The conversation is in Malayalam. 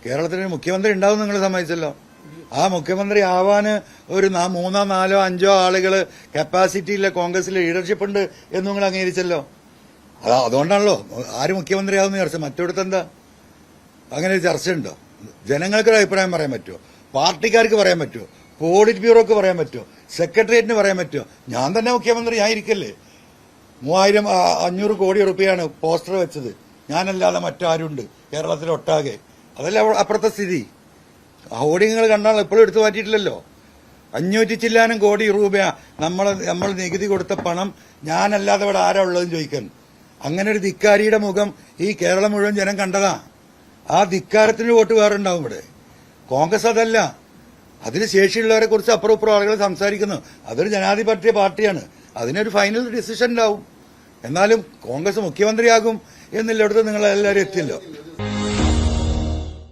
കേരളത്തിന് മുഖ്യമന്ത്രി ഉണ്ടാവും നിങ്ങൾ സമ്മതിച്ചല്ലോ. ആ മുഖ്യമന്ത്രി ആവാന് ഒരു 3, 4, 5 ആളുകൾ കപ്പാസിറ്റിയില്ല കോൺഗ്രസിൽ ലീഡർഷിപ്പ് ഉണ്ട് എന്ന് നിങ്ങൾ അംഗീകരിച്ചല്ലോ. അതുകൊണ്ടാണല്ലോ ആര് മുഖ്യമന്ത്രിയാവുന്ന ചർച്ച. മറ്റൊടുത്തെന്താ അങ്ങനെ ഒരു ചർച്ചയുണ്ടോ? ജനങ്ങൾക്കൊരു അഭിപ്രായം പറയാൻ പറ്റുമോ? പാർട്ടിക്കാർക്ക് പറയാൻ പറ്റുമോ? പോളിറ്റ് ബ്യൂറോക്ക് പറയാൻ പറ്റുമോ? സെക്രട്ടേറിയറ്റിന് പറയാൻ പറ്റുമോ? ഞാൻ തന്നെ മുഖ്യമന്ത്രി ആയിരിക്കല്ലേ. 500 കോടി റുപ്യയാണ് പോസ്റ്റർ വെച്ചത്. ഞാനല്ലാതെ മറ്റാരുണ്ട് കേരളത്തിലൊട്ടാകെ? അതല്ല അപ്പുറത്തെ സ്ഥിതി. ഹോർഡിങ്ങൾ കണ്ടാൽ എപ്പോഴും എടുത്തു മാറ്റിയിട്ടില്ലല്ലോ. 500 ചില്ലാനം കോടി രൂപ നമ്മൾ നികുതി കൊടുത്ത പണം ഞാനല്ലാതെ ഇവിടെ ആരാ ഉള്ളതെന്ന് ചോദിക്കാൻ. അങ്ങനെ ഒരു ധിക്കാരിയുടെ മുഖം ഈ കേരളം മുഴുവൻ ജനം കണ്ടതാ. ആ ധിക്കാരത്തിന് വോട്ട് വേറെ ഉണ്ടാവും ഇവിടെ. കോൺഗ്രസ് അതല്ല. അതിന് ശേഷിയുള്ളവരെ കുറിച്ച് അപ്പുറം ആളുകൾ സംസാരിക്കുന്നു. അതൊരു ജനാധിപത്യ പാർട്ടിയാണ്. അതിനൊരു ഫൈനൽ ഡിസിഷൻ ഉണ്ടാവും. എന്നാലും കോൺഗ്രസ് മുഖ്യമന്ത്രിയാകും എന്നുള്ളിടത്ത് നിങ്ങൾ എല്ലാവരും എത്തിയല്ലോ.